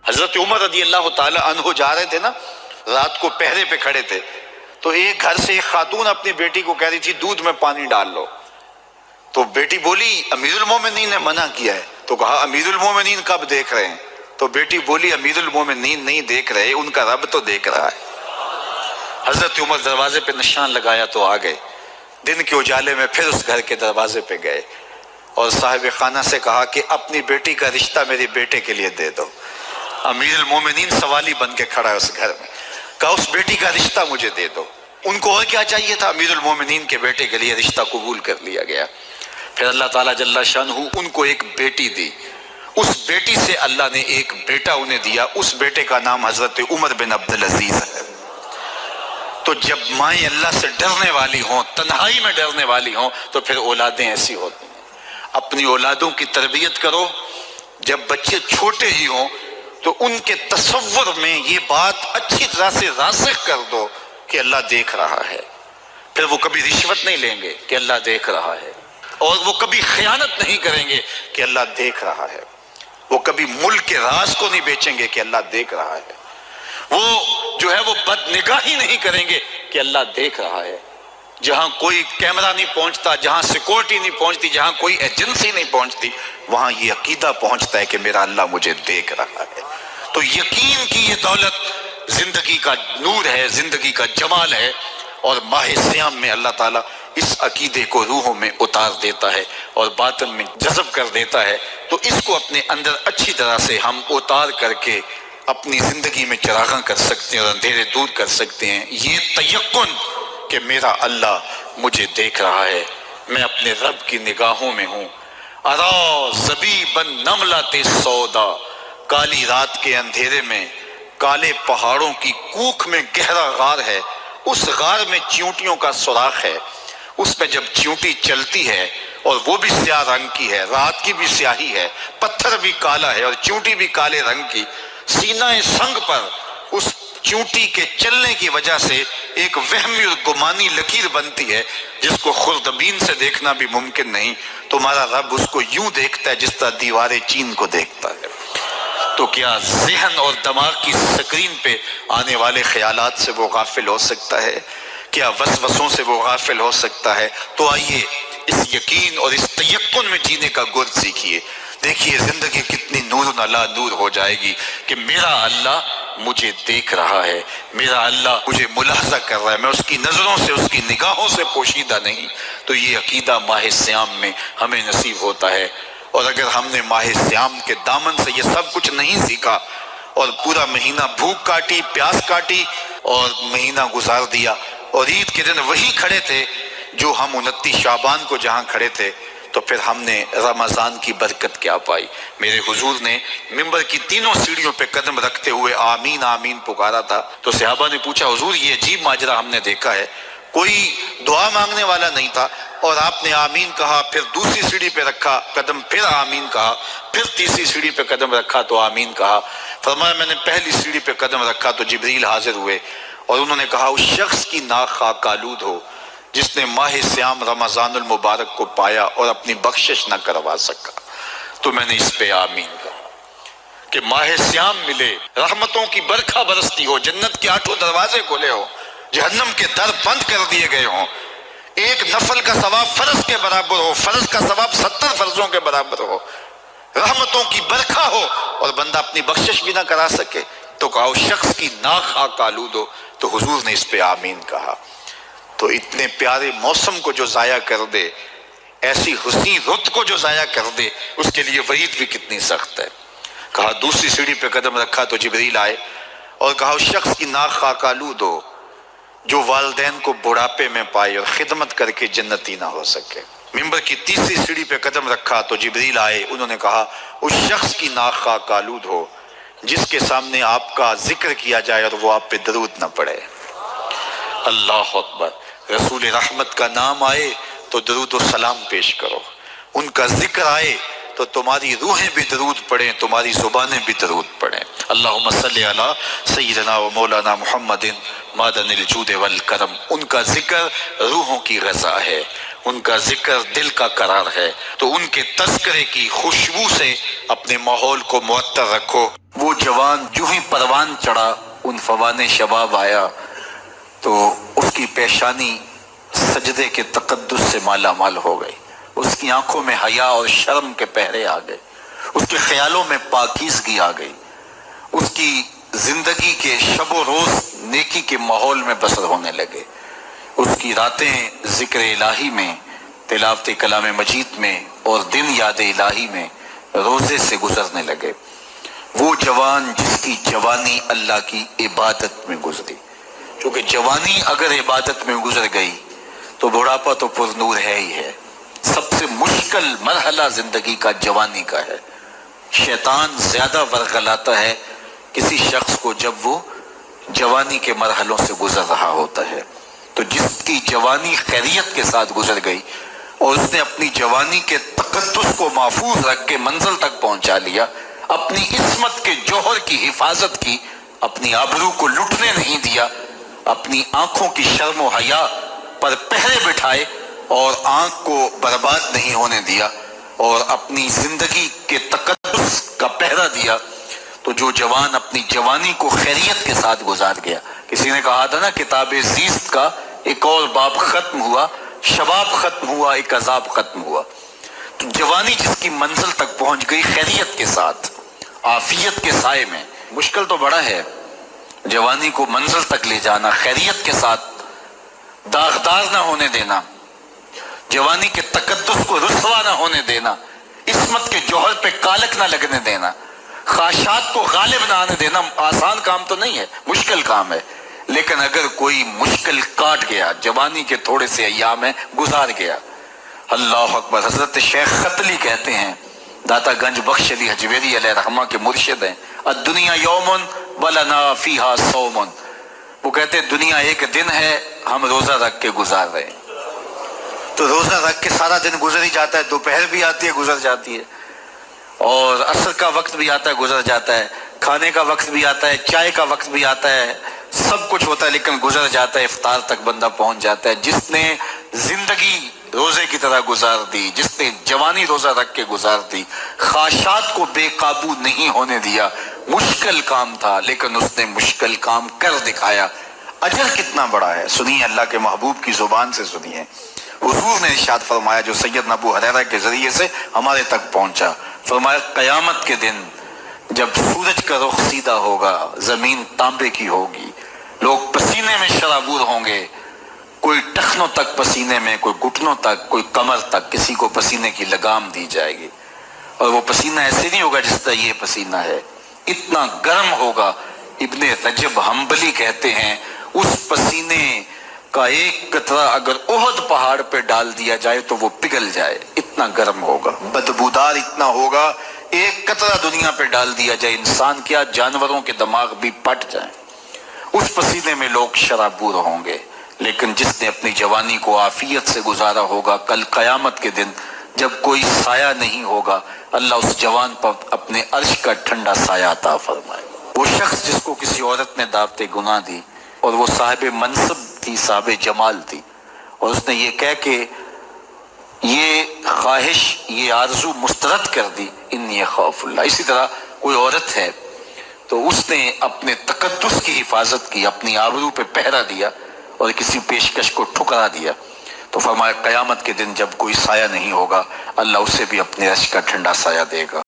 حضرت عمر رضی اللہ تعالی عنہ جا رہے تھے نا، رات کو پہرے پہ کھڑے تھے، تو ایک گھر سے ایک خاتون اپنی بیٹی کو کہہ رہی تھی دودھ میں پانی ڈال لو، تو بیٹی بولی امیر المومنین نے منع کیا ہے، تو کہا امیر المومنین کب دیکھ رہے ہیں؟ تو بیٹی بولی امیر المومنین نہیں دیکھ رہے، ان کا رب تو دیکھ رہا ہے۔ حضرت عمر دروازے پہ نشان لگایا تو آ گئے، دن کے اجالے میں پھر اس گھر کے دروازے پہ گئے اور صاحب خانہ سے کہا کہ اپنی بیٹی کا رشتہ میری بیٹے کے لیے دے دو۔ امیر المومنین سوالی بن کے کھڑا ہے اس گھر میں، کہا اس بیٹی کا رشتہ مجھے دے دو۔ ان کو اور کیا چاہیے تھا؟ امیر المومنین کے بیٹے کے لیے رشتہ قبول کر لیا گیا۔ پھر اللہ تعالیٰ جل شانہ ان کو ایک بیٹی دی، اس بیٹی سے اللہ نے ایک بیٹا انہیں دیا، اس بیٹے کا نام حضرت عمر بن عبدالعزیز ہے۔ تو جب مائیں اللہ سے ڈرنے والی ہوں، تنہائی میں ڈرنے والی ہوں، تو پھر اولادیں ایسی ہوتی ہیں۔ اپنی اولادوں کی تربیت کرو، جب بچے چھوٹے ہی ہوں تو ان کے تصور میں یہ بات اچھی طرح سے راسخ کر دو کہ اللہ دیکھ رہا ہے۔ پھر وہ کبھی رشوت نہیں لیں گے کہ اللہ دیکھ رہا ہے، اور وہ کبھی خیانت نہیں کریں گے کہ اللہ دیکھ رہا ہے، وہ کبھی ملک کے راز کو نہیں بیچیں گے کہ اللہ دیکھ رہا ہے، وہ جو ہے وہ بد نگاہی نہیں کریں گے کہ اللہ دیکھ رہا ہے۔ جہاں کوئی کیمرہ نہیں پہنچتا، جہاں سیکورٹی نہیں پہنچتی، جہاں کوئی ایجنسی نہیں پہنچتی، وہاں یہ عقیدہ پہنچتا ہے کہ میرا اللہ مجھے دیکھ رہا ہے۔ تو یقین کی یہ دولت زندگی کا نور ہے، زندگی کا جمال ہے، اور ماہ سیام میں اللہ تعالیٰ اس عقیدے کو روحوں میں اتار دیتا ہے اور باطن میں جذب کر دیتا ہے۔ تو اس کو اپنے اندر اچھی طرح سے ہم اتار کر کے اپنی زندگی میں چراغاں کر سکتے ہیں اور اندھیرے دور کر سکتے ہیں۔ یہ تیقن کہ میرا اللہ مجھے دیکھ رہا ہے، میں اپنے رب کی نگاہوں میں ہوں۔ ارا زبیبا نملۃ سودا، کالی رات کے اندھیرے میں کالے پہاڑوں کی کوکھ میں گہرا غار ہے، اس غار میں چیونٹیوں کا سوراخ ہے، اس میں جب چیونٹی چلتی ہے اور وہ بھی سیاہ رنگ کی ہے، رات کی بھی سیاہی ہے، پتھر بھی کالا ہے اور چیونٹی بھی کالے رنگ کی، سینہ سنگ پر اس چیونٹی کے چلنے کی وجہ سے ایک وہمی اور گمانی لکیر بنتی ہے جس کو خوردبین سے دیکھنا بھی ممکن نہیں۔ تمہارا رب اس کو یوں دیکھتا ہے جس طرح دیوار چین کو دیکھتا ہے۔ تو کیا ذہن اور دماغ کی سکرین پہ آنے والے خیالات سے وہ غافل ہو سکتا ہے؟ کیا وسوسوں سے وہ غافل ہو سکتا ہے؟ تو آئیے اس یقین اور اس تیقن میں جینے کا گر سیکھیے۔ دیکھیے زندگی کتنی نور علی نور ہو جائے گی کہ میرا اللہ مجھے دیکھ رہا ہے، میرا اللہ مجھے ملاحظہ کر رہا ہے، میں اس کی نظروں سے، اس کی نگاہوں سے پوشیدہ نہیں۔ تو یہ عقیدہ ماہ سیام میں ہمیں نصیب ہوتا ہے۔ اور اگر ہم نے ماہ سیام کے دامن سے یہ سب کچھ نہیں سیکھا اور پورا مہینہ بھوک کاٹی، پیاس کاٹی اور مہینہ گزار دیا، اور عید کے دن وہی کھڑے تھے جو ہم 29 شعبان کو جہاں کھڑے تھے، تو پھر ہم نے رمضان کی برکت کیا پائی؟ میرے حضور نے ممبر کی تینوں سیڑھیوں پہ قدم رکھتے ہوئے آمین آمین پکارا تھا، تو صحابہ نے پوچھا حضور یہ عجیب ماجرا ہم نے دیکھا ہے، کوئی دعا مانگنے والا نہیں تھا اور آپ نے آمین کہا، پھر دوسری سیڑھی پہ رکھا قدم، پھر آمین کہا، پھر تیسری سیڑھی پہ قدم رکھا تو آمین کہا۔ فرمایا میں نے پہلی سیڑھی پہ قدم رکھا تو جبریل حاضر ہوئے اور انہوں نے کہا اس شخص کی ناک خاک آلود ہو جس نے ماہ سیام رمضان المبارک کو پایا اور اپنی بخشش نہ کروا سکا۔ تو میں نے اس پہ آمین کہا کہ ماہ سیام ملے، رحمتوں کی برکھا برستی ہو، جنت کے 8 دروازے کھلے ہو، جہنم کے در بند کر دیے گئے ہوں، ایک نفل کا ثواب فرض کے برابر ہو، فرض کا ثواب 70 فرضوں کے برابر ہو، رحمتوں کی برکھا ہو اور بندہ اپنی بخشش بھی نہ کرا سکے، تو کہا اس شخص کی ناک خاک آلود ہو۔ تو حضور نے اس پہ آمین کہا۔ تو اتنے پیارے موسم کو جو ضائع کر دے، ایسی حسین رت کو جو ضائع کر دے، اس کے لیے وعید بھی کتنی سخت ہے۔ کہا دوسری سیڑھی پہ قدم رکھا تو جبریل آئے اور کہا اس شخص کی ناک خاک آلود ہو جو والدین کو بڑھاپے میں پائے اور خدمت کر کے جنتی نہ ہو سکے۔ ممبر کی تیسری سیڑھی پہ قدم رکھا تو جبریل آئے، انہوں نے کہا اس شخص کی ناک خاک آلود ہو جس کے سامنے آپ کا ذکر کیا جائے اور وہ آپ پہ درود نہ پڑے۔ اللہ اکبر۔ رسول رحمت کا نام آئے تو درود و سلام پیش کرو، ان کا ذکر آئے تو تمہاری روحیں بھی درود پڑھیں، تمہاری زبانیں بھی درود پڑھیں۔ اللہم صلی علی سیدنا و مولانا محمد معدن الجود والکرم۔ ان کا ذکر روحوں کی غذا ہے، ان کا ذکر دل کا قرار ہے، تو ان کے تذکرے کی خوشبو سے اپنے ماحول کو معطر رکھو۔ وہ جوان جو ہی پروان چڑھا، ان فوان شباب آیا، تو اس کی پیشانی سجدے کے تقدس سے مالا مال ہو گئی، اس کی آنکھوں میں حیا اور شرم کے پہرے آ گئے، اس کے خیالوں میں پاکیزگی آ گئی، اس کی زندگی کے شب و روز نیکی کے ماحول میں بسر ہونے لگے، اس کی راتیں ذکر الہی میں، تلاوت کلام مجید میں اور دن یاد الہی میں روزے سے گزرنے لگے۔ وہ جوان جس کی جوانی اللہ کی عبادت میں گزری، کیونکہ جوانی اگر عبادت میں گزر گئی تو بڑھاپا تو پر نور ہے ہی ہے۔ سب سے مشکل مرحلہ زندگی کا جوانی کا ہے۔ شیطان زیادہ ورغلاتا ہے کسی شخص کو جب وہ جوانی کے مرحلوں سے گزر رہا ہوتا ہے۔ تو جس کی جوانی خیریت کے ساتھ گزر گئی اور اس نے اپنی جوانی کے تقدس کو محفوظ رکھ کے منزل تک پہنچا لیا، اپنی عصمت کے جوہر کی حفاظت کی، اپنی آبرو کو لٹنے نہیں دیا، اپنی آنکھوں کی شرم و حیا پر پہرے بٹھائے اور آنکھ کو برباد نہیں ہونے دیا اور اپنی زندگی کے تقدس کا پہرا دیا، تو جو جوان اپنی جوانی کو خیریت کے ساتھ گزار گیا۔ کسی نے کہا تھا نا، کتاب زیست کا ایک اور باب ختم ہوا، شباب ختم ہوا، ایک عذاب ختم ہوا۔ تو جوانی جس کی منزل تک پہنچ گئی خیریت کے ساتھ، عافیت کے سائے میں۔ مشکل تو بڑا ہے جوانی کو منزل تک لے جانا، خیریت کے ساتھ، داغدار نہ ہونے دینا، جوانی کے تقدس کو رسوا نہ ہونے دینا، عصمت کے جوہر پہ کالک نہ لگنے دینا، خواہشات کو غالب نہ آنے دینا۔ آسان کام تو نہیں ہے، مشکل کام ہے، لیکن اگر کوئی مشکل کاٹ گیا، جوانی کے تھوڑے سے ایام میں گزار گیا، اللہ اکبر۔ حضرت شیخ قتلی کہتے ہیں، داتا گنج بخش علی حجویری علیہ رحمہ کے مرشد ہیں، الدنیا یومن ولنا فیہا صومن۔ وہ کہتے ہیں دنیا ایک دن ہے، ہم روزہ رکھ کے گزار رہے ہیں۔ تو روزہ رکھ کے سارا دن گزر ہی جاتا ہے، دوپہر بھی آتی ہے گزر جاتی ہے، اور عصر کا وقت بھی آتا ہے گزر جاتا ہے، کھانے کا وقت بھی آتا ہے، چائے کا وقت بھی آتا ہے، سب کچھ ہوتا ہے، لیکن گزر جاتا ہے، افطار تک بندہ پہنچ جاتا ہے۔ جس نے زندگی روزے کی طرح گزار دی، جس نے جوانی روزہ رکھ کے گزار دی، خواہشات کو بے قابو نہیں ہونے دیا، مشکل کام تھا لیکن اس نے مشکل کام کر دکھایا۔ اجر کتنا بڑا ہے، سنیے، اللہ کے محبوب کی زبان سے سنیے۔ حضور نے ارشاد فرمایا جو سید ابو ہریرہ کے ذریعے سے ہمارے تک پہنچا، فرمایا قیامت کے دن جب سورج کا رخ سیدھا ہوگا، زمین تانبے کی ہوگی، لوگ پسینے میں شرابور ہوں گے، کوئی ٹخنوں تک پسینے میں، کوئی گھٹنوں تک، کوئی کمر تک، کسی کو پسینے کی لگام دی جائے گی، اور وہ پسینہ ایسے نہیں ہوگا جس طرح یہ پسینہ ہے، اتنا گرم ہوگا۔ ابن رجب حنبلی کہتے ہیں اس پسینے کا ایک قطرہ اگر احد پہاڑ پہ ڈال دیا جائے تو وہ پگھل جائے، اتنا گرم ہوگا، بدبودار اتنا ہوگا، ایک قطرہ دنیا پہ ڈال دیا جائے، انسان کیا جانوروں کے دماغ بھی پٹ جائیں، اس پسینے میں لوگ شرابور ہوں گے۔ لیکن جس نے اپنی جوانی کو عافیت سے گزارا ہوگا، کل قیامت کے دن جب کوئی سایہ نہیں ہوگا، اللہ اس جوان پر اپنے عرش کا ٹھنڈا سایہ عطا فرمائے۔ وہ شخص جس کو کسی عورت نے دعوت گناہ دی اور وہ صاحب منصب تھی، صاحب جمال تھی، اور اس نے یہ کہہ کہ یہ خواہش، یہ آرزو مسترد کر دی، انی اخاف اللہ۔ اسی طرح کوئی عورت ہے تو اس نے اپنے تقدس کی حفاظت کی، اپنی آبرو پہ پہرا دیا اور کسی پیشکش کو ٹھکرا دیا، تو فرمایا قیامت کے دن جب کوئی سایہ نہیں ہوگا، اللہ اسے بھی اپنے عرش کا ٹھنڈا سایہ دے گا۔